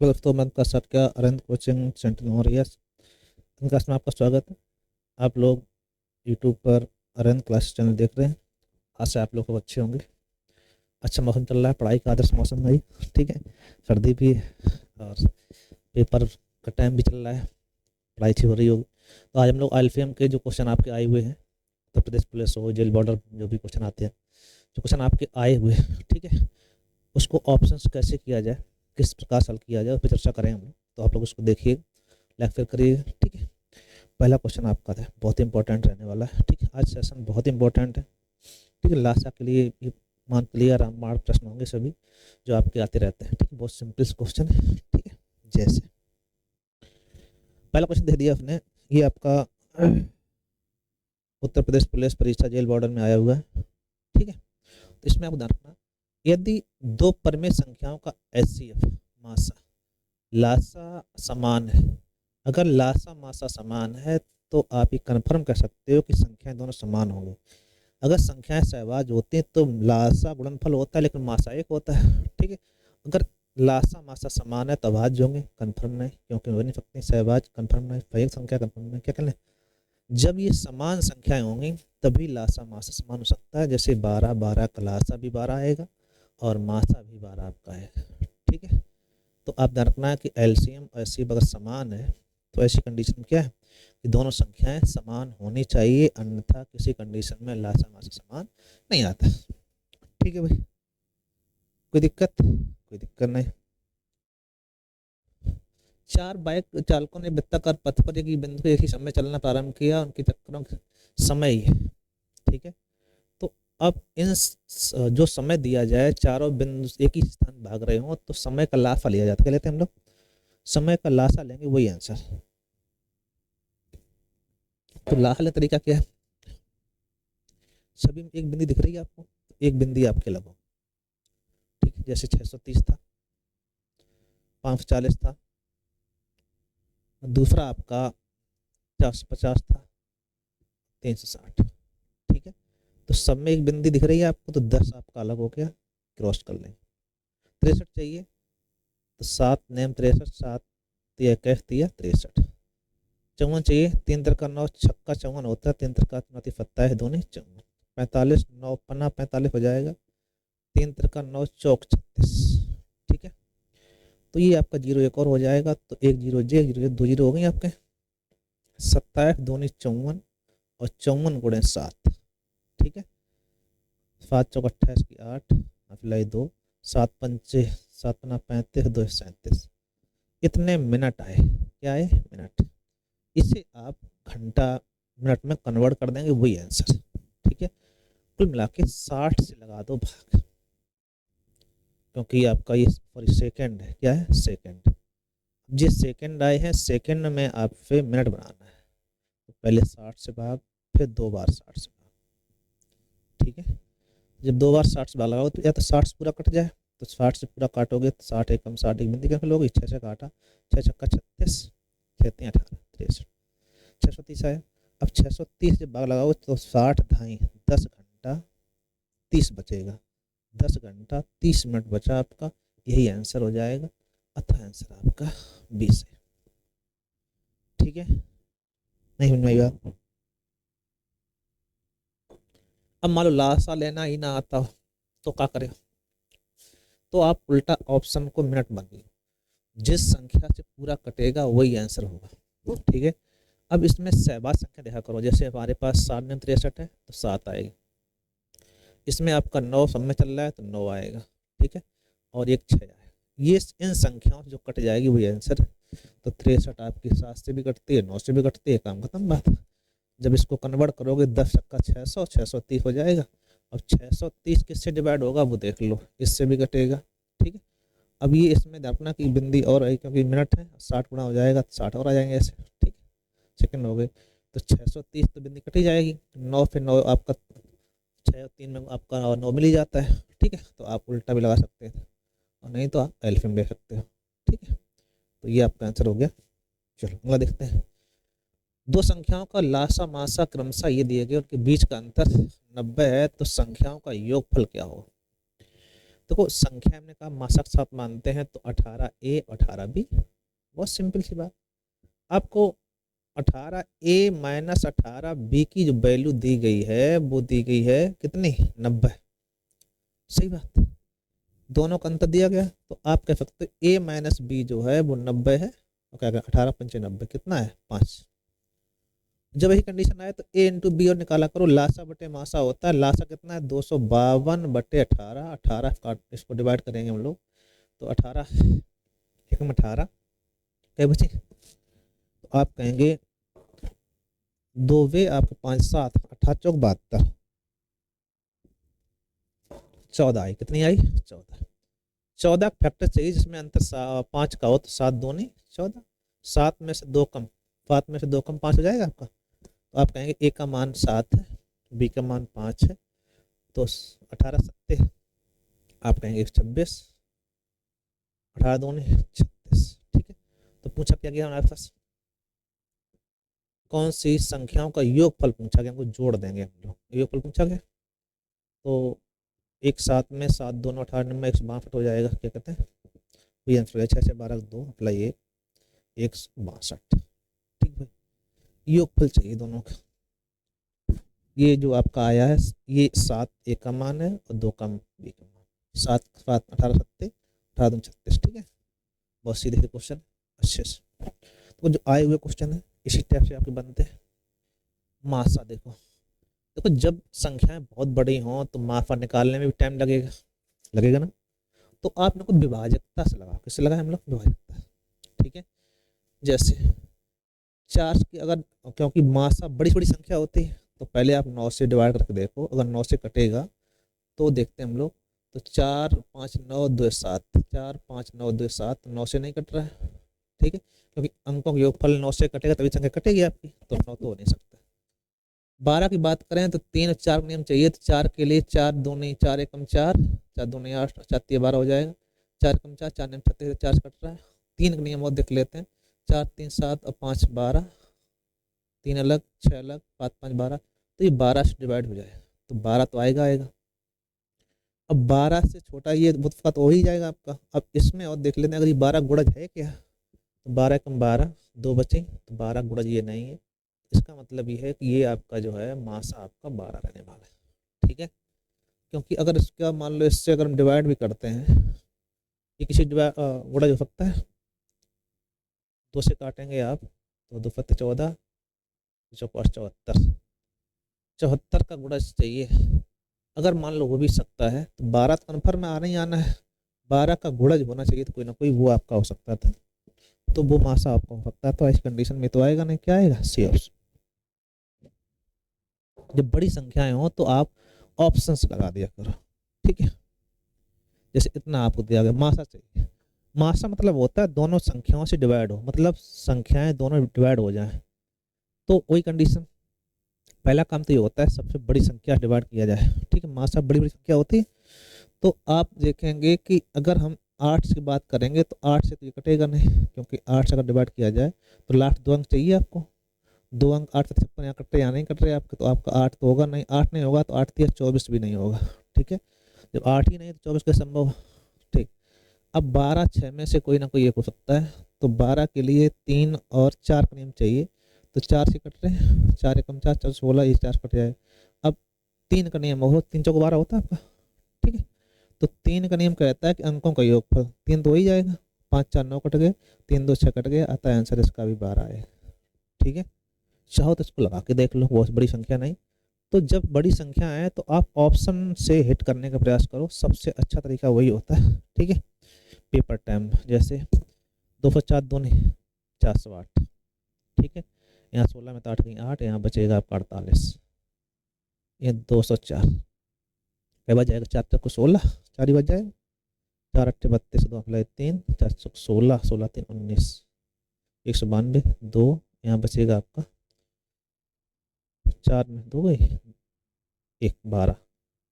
तो दोस्तों मैं आपका सर का अरविंद कोचिंग सेंटर हो रही है क्लास में आपका स्वागत है। आप लोग यूट्यूब पर अरविंद क्लास चैनल देख रहे हैं। आज से आप लोग को अच्छे होंगे। अच्छा मौसम चल रहा है, पढ़ाई का आदर्श मौसम है, ठीक है। सर्दी भी है और पेपर का टाइम भी चल रहा है, पढ़ाई अच्छी हो रही होगी। तो आज हम लोग आईएलटीएम के जो क्वेश्चन आपके आए हुए हैं, उत्तर प्रदेश पुलिस हो, जेल बॉर्डर, जो भी क्वेश्चन आते हैं, जो क्वेश्चन आपके आए हुए हैं, ठीक है, उसको ऑप्शंस कैसे किया जाए, किस प्रकार हल किया जाए, उस पर चर्चा करें हम लोग। तो आप लोग उसको देखिए, लाइक फिर करिए, ठीक है। पहला क्वेश्चन आपका था, बहुत इंपॉर्टेंट रहने वाला है, ठीक है। आज सेशन बहुत इंपॉर्टेंट है, ठीक है। लास्ट के लिए ये मान क्लियर मार्क प्रश्न होंगे सभी जो आपके आते रहते हैं, ठीक है। बहुत सिंपल क्वेश्चन है, ठीक है। जैसे पहला क्वेश्चन दे दिया आपने, ये आपका उत्तर प्रदेश पुलिस परीक्षा जेल बॉर्डर में आया हुआ है, ठीक है। तो इसमें आपको ध्यान रखना, यदि दो परमेय संख्याओं का एचसीएफ मासा लासा समान है, अगर लासा मासा समान है तो आप ये कन्फर्म कर सकते हो कि संख्याएं दोनों समान होंगी। अगर संख्याएं सहवाज होती हैं तो लासा गुणनफल होता है लेकिन मासा एक होता है, ठीक है। अगर लासा मासा समान है तो अभाज्य होंगे, कन्फर्म नहीं, क्योंकि हो नहीं सकती सहवाज, कन्फर्म नहीं, एक संख्या कन्फर्म नहीं। क्या कर लें, जब ये समान संख्याएं होंगी तभी लासा मासा समान हो सकता है। जैसे 12 12 का लासा भी 12 आएगा और मासा भी 12 आपका है, ठीक है। तो आप ध्यान रखना है कि एलसीएम और एचसीएफ अगर समान है तो ऐसी कंडीशन क्या है कि दोनों संख्याएं समान होनी चाहिए, अन्यथा किसी कंडीशन में लासा मासा समान नहीं आता, ठीक है भाई। कोई दिक्कत, कोई दिक्कत नहीं। चार बाइक चालकों ने वृत्ताकार पथ पर एक ही बिंदु एक ही समय चलना प्रारंभ किया, उनके चक्करों का समय ही है, ठीक है। तो अब इन जो समय दिया जाए, चारों बिंदु एक ही स्थान भाग रहे हो तो समय का लाफा लिया जाता है। क्या लेते हैं हम लोग, समय का लासा लेंगे, वही आंसर। तो लाहा लेने तरीका क्या है, सभी में एक बिंदी दिख रही है आपको, एक बिंदी आपके लगो, ठीक है। जैसे 630 था, 540 था, दूसरा आपका 450 था, 360, ठीक है। तो सब में एक बिंदी दिख रही है आपको तो 10 आपका अलग हो गया, क्रॉस कर लेंगे। 63 चाहिए तो 7 नेम 63, 7 इक्कीस 63। 54 चाहिए, 3 का 9 छक्का 54 होता है, 3 का नाती फत्ता है दोनों 54। 45 9 पन्ना 45 हो जाएगा, 3 का 9 चौक 36, ठीक है। तो ये आपका जीरो एक और हो जाएगा, तो एक जीरो जे, एक जीरो, दो जीरो हो गई आपके। 27 दूनी 54 और 54 गुणे 7, ठीक है। 7 चौक 28 की 8, अप्लाई 2, 7 पंचे 7 पन्ना 35, 2 37। इतने मिनट आए, क्या आए मिनट। इसे आप घंटा मिनट में कन्वर्ट कर देंगे, वही आंसर, ठीक है। कुल मिला के 60 से लगा दो भाग, क्योंकि आपका ये सॉरी सेकंड है, क्या है सेकंड। जिस सेकंड आए हैं सेकंड में आप फिर मिनट बनाना है, तो पहले 60 से भाग, फिर 2 बार 60 से भाग, ठीक है। जब 2 बार 60 से भाग लगाओ तो या तो 60 से पूरा कट जाए, तो 60 से पूरा काटोगे तो 60 एक कम 60 एक बिंदी कैंसिल होगी, 6 से काटा, 6 छक्का 36, 6 तीन 18 63, 630 आया। अब 630 जब भाग लगाओ तो 60 ढाई 10 घंटा 30 बचेगा, 10 घंटा 30 मिनट बचा आपका, यही आंसर हो जाएगा। अतः आंसर आपका 20 है, ठीक है। नहीं समझ में आई बात। अब मान लो लासा लेना ही ना आता हो तो क्या करें, तो आप उल्टा ऑप्शन को मिनट बनिए, जिस संख्या से पूरा कटेगा वही आंसर होगा, ठीक है। अब इसमें सहबाज संख्या देखा करो, जैसे हमारे पास 7 में 63 है तो 7 आएगी, इसमें आपका 9 सब में चल रहा है तो 9 आएगा, ठीक है। और एक 6 आएगा, ये इन संख्याओं से जो कट जाएगी वही आंसर है। तो 63 आपकी 7 से भी कटती है, 9 से भी कटती है, काम खत्म बात। जब इसको कन्वर्ट करोगे 10 का 600, 630 हो जाएगा। अब 630 किससे डिवाइड होगा वो देख लो, इससे भी कटेगा, ठीक है। अब ये इसमें देखना कि बिंदी और आई, क्योंकि मिनट है, 60 गुना हो जाएगा तो 60 और आ जाएंगे ऐसे, ठीक है। सेकंड हो गए तो 630 तो बिंदी कटी जाएगी, 9 फिर 9 आपका 6 और 3 में आपका 9 मिल ही जाता है, ठीक है। तो आप उल्टा भी लगा सकते हैं और नहीं तो आप एल्फियम ले सकते हो, ठीक है। तो ये आपका आंसर हो गया। चलो अगला देखते हैं। दो संख्याओं का लासा मासा क्रमशः ये दिए गए, उनके बीच का अंतर 90 है, तो संख्याओं का योगफल क्या होगा। देखो संख्या हमने कहा मासा के साथ मानते हैं तो 18A 18B, बहुत सिंपल सी बात। आपको 18A माइनस 18B की जो वैल्यू दी गई है वो दी गई है कितनी, 90। सही बात, दोनों का अंतर दिया गया तो आप कह सकते हो A माइनस बी जो है वो 90 है, और क्या 18 पंचे 90 कितना है 5। जब यही कंडीशन आए तो A इंटू बी और निकाला करो, लासा बटे मासा होता है, लासा कितना है 252 बटे 18, 18 काट इसको डिवाइड करेंगे हम लोग तो 18 एक में 18 क्या बचे, तो आप कहेंगे 2 वे आपके 5 7 18 चौक 72, 14 आई, कितनी आई 14। 14 फैक्टर चाहिए जिसमें अंतर 5 का हो तो 7 दूनी 14, 7 में से 2 कम, 7 में से 2 कम 5 हो जाएगा आपका। तो आप कहेंगे ए का मान 7 है, बी का मान 5 है, तो 18 सत्ते आप कहेंगे 26, 18 दूनी 36। ठीक है, तो पूछा क्या गया हमारे पास, कौन सी संख्याओं का योगफल पूछा गया, हमको जोड़ देंगे हम लोग, योगफल पूछा गया। तो एक 7 में 7 दोनों 18 में 162 हो जाएगा, क्या कहते हैं वही आंसर है, 6 12 2 अप्लाई 1 162। ठीक भाई, योगफल चाहिए दोनों का। ये जो आपका आया है ये 7 एक का मान है और 2 का बी का मान, 7 7 18 सत्ते 18 दूनी 36। ठीक है, बहुत सीधे से क्वेश्चन अच्छे से। तो जो आए हुए क्वेश्चन है इसी टाइप से आपके बनते हैं। मासा देखो, देखो जब संख्याएं बहुत बड़ी हों तो माफा निकालने में भी टाइम लगेगा, लगेगा ना, तो आप लोग को विभाजकता से लगा, किससे लगा हम लोग विभाजकता। ठीक है, जैसे 4 की अगर, क्योंकि मासा बड़ी बड़ी संख्या होती है तो पहले आप 9 से डिवाइड करके देखो, अगर 9 से कटेगा तो देखते हैं हम लोग, तो 4 5 9 2 7, 4 5 9 2 7, 9 से नहीं कट रहा है। ठीक है, क्योंकि अंकों का योगफल 9 से कटेगा तभी संख्या कटेगी आपकी, तो 9 तो हो नहीं सकता। 12 की बात करें तो 3 और 4 नियम चाहिए, तो 4 के लिए 4 दूनी 4 एकम 4, 4 दूनी 8, 4 3 12 हो जाएगा, 4 एकम 4, 4 नियम 36, 4 कट रहा है। 3 का नियम और देख लेते हैं, 4 3 7 और 5 12, 3 अलग 6 अलग 5 5 12, तो ये 12 से डिवाइड हो जाएगा, तो 12 तो आएगा आएगा। अब 12 से छोटा ये मुतफा तो हो ही जाएगा आपका। अब इसमें और देख लेते हैं, अगर ये 12 गुणज है क्या, तो 12 एकम 12 2 बचे, तो 12 गुणज ये नहीं है, इसका मतलब ये है कि ये आपका जो है मासा आपका 12 रहने वाला है। ठीक है, क्योंकि अगर इसका मान लो इससे अगर हम डिवाइड भी करते हैं, ये किसी गुणज हो सकता है, 2 से काटेंगे आप तो 2 फत्ते 14, 4 74, 74 का गुणज चाहिए। अगर मान लो हो भी सकता है तो 12 तो कन्फर्म में आना ही आना है, 12 का गुणज होना चाहिए, तो कोई ना कोई वो आपका हो सकता था, तो वो मासा आपका हो सकता है। तो इस कंडीशन में तो आएगा नहीं, क्या आएगा सी ऑप्शन। जब बड़ी संख्याएं हो तो आप ऑप्शंस लगा दिया करो। ठीक है, जैसे इतना आपको दिया गया मासा चाहिए, मासा मतलब होता है दोनों संख्याओं से डिवाइड हो, मतलब संख्याएं दोनों डिवाइड हो जाएं, तो वही कंडीशन। पहला काम तो ये होता है सबसे बड़ी संख्या डिवाइड किया जाए। ठीक है, मासा बड़ी बड़ी संख्या होती है, तो आप देखेंगे कि अगर हम 8 की बात करेंगे तो 8 से तो ये कटेगा नहीं, क्योंकि 8 से अगर डिवाइड किया जाए तो लास्ट 2 अंक चाहिए आपको, 2 अंक 8 से 56 यहाँ कट रहे यहाँ नहीं कट रहे आपके, तो आपका 8 तो होगा नहीं, 8 नहीं होगा तो 8 3 24 भी नहीं होगा। ठीक है, जब 8 ही नहीं तो 24 कैसे संभव। ठीक, अब 12 6 में से कोई ना कोई एक हो सकता है, तो 12 के लिए 3 और 4 का नियम चाहिए, तो 4 से कट रहे हैं, 4 एकम 4 4 16, ये 4 कट जाए। अब 3 का नियम हो, 3 चौक 12 होता है आपका। ठीक है, तो 3 का नियम कहता है कि अंकों का योगफल 3 तो हो ही जाएगा, 5 4 9 कट गए, 3 2 6 कट गए, आता है आंसर इसका भी 12 है। ठीक है, चाहो तो इसको लगा के देख लो, बहुत बड़ी संख्या नहीं। तो जब बड़ी संख्या है तो आप ऑप्शन से हिट करने का प्रयास करो, सबसे अच्छा तरीका वही होता है। ठीक है, पेपर टाइम जैसे 204 दूनी 408। ठीक है, यहाँ 16 में तो 8 गई 8, यहाँ बचेगा आपका 48, ये 204 क्या बच जाएगा, 4 4 को 16, 4 ही बच जाएगा, 4 8 32 2 अप्लाई 3 4 16 16 3 19, 192 2, यहाँ बचेगा आपका 4 में 2 गई 1 12,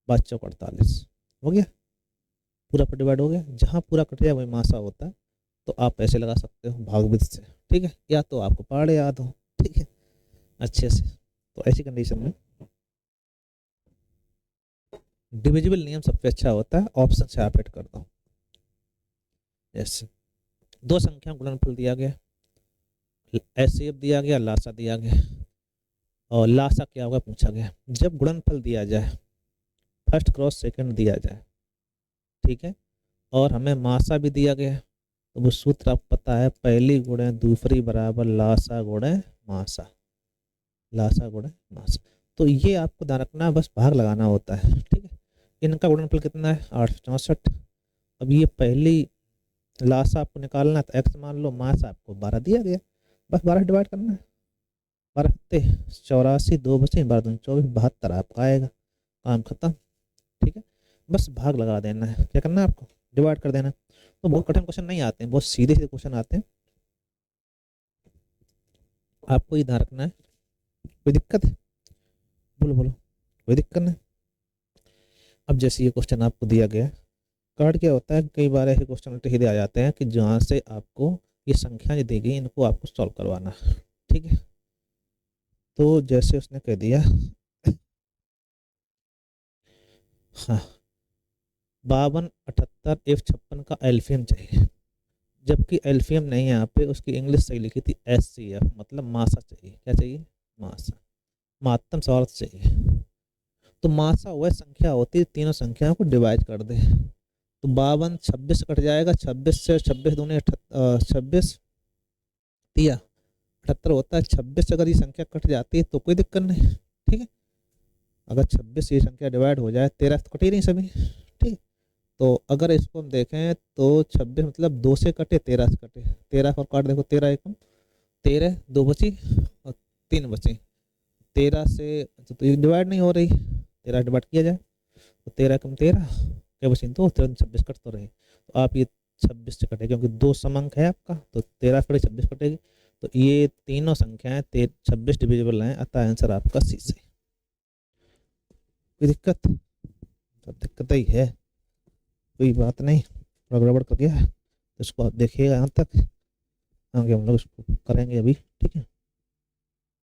5 चौक 48 हो गया, पूरा पर डिवाइड हो गया। जहाँ पूरा कट जाए वही मासा होता है, तो आप ऐसे लगा सकते हो भागविद से। ठीक है, या तो आपको पहाड़े याद हो। ठीक है, अच्छे से, तो ऐसी कंडीशन में डिविजिबल नियम सबसे अच्छा होता है, ऑप्शन से आप ऐड करता हूँ। जैसे दो संख्या गुणनफल दिया गया, एचसीएफ दिया गया, लासा दिया गया, और लासा क्या होगा पूछा गया। जब गुणनफल दिया जाए, फर्स्ट क्रॉस सेकंड दिया जाए, ठीक है, और हमें मासा भी दिया गया, तो वो सूत्र आपको पता है, पहली गुणे दूसरी बराबर लासा गुणे मासा, लासा गुणे मासा। तो ये आपको ध्यान रखना है, बस भाग लगाना होता है, ठीक है। इनका गुणनफल कितना है 864। अब ये पहली लासा आपको निकालना है, तो एक्स मान लो, मासा आपको 12 दिया गया, बस 12 डिवाइड करना है, 12 84, 2 बचे 12 दूनी 24, 72 आपका आएगा, काम खत्म, ठीक है। बस भाग लगा देना है, क्या करना है आपको, डिवाइड कर देना है। तो बहुत कठिन क्वेश्चन नहीं आते हैं, बहुत सीधे सीधे क्वेश्चन आते हैं, आपको ये ध्यान रखना है। कोई दिक्कत है, बोलो बोलो, कोई दिक्कत नहीं। अब जैसे ये क्वेश्चन आपको दिया गया, कार्ड क्या होता है, कई बार ऐसे क्वेश्चन उल्टे सीधे आ जाते हैं कि जहाँ से आपको ये संख्या जो दी गई इनको आपको सॉल्व करवाना, ठीक है। तो जैसे उसने कह दिया, हाँ 52, 78, F56 का एल्फियम चाहिए, जबकि एल्फियम नहीं है यहाँ पे, उसकी इंग्लिश सही लिखी थी SCF, मतलब मासा चाहिए। क्या चाहिए, मासा, महत्तम सार्थ चाहिए। तो मासा वह संख्या होती है, तीनों संख्याओं को डिवाइड कर दे, तो 52 26 कट जाएगा, 26 से 26 दूनी 26 दिया 78 होता है। 26 अगर ये संख्या कट जाती है तो कोई दिक्कत नहीं, ठीक है। अगर 26 ये संख्या डिवाइड हो जाए, 13 तो कटी नहीं सभी, ठीक। तो अगर इसको हम देखें तो 26 मतलब 2 से कटे, 13 से कटे, 13 और काट देखो, 13 एकम 13, 2 बची और 3 बची, 13 से तो ये डिवाइड नहीं हो रही, 13 डिवाइड किया जाए तो 13 एकम 13, क्या बची 2, 26 कट तो रही, तो आप ये 26 से कटेगी, क्योंकि 2 समंक है आपका, तो 13 कटे 26 कटेगी, तो ये तीनों संख्याएं 26 डिविजिबल हैं, अतः आंसर आपका सी से। कोई दिक्कत, सब दिक्कत ही है, कोई बात नहीं, थोड़ा गड़बड़ कर गया है तो इसको आप देखिएगा यहाँ तक, आगे हम लोग इसको करेंगे अभी, ठीक है।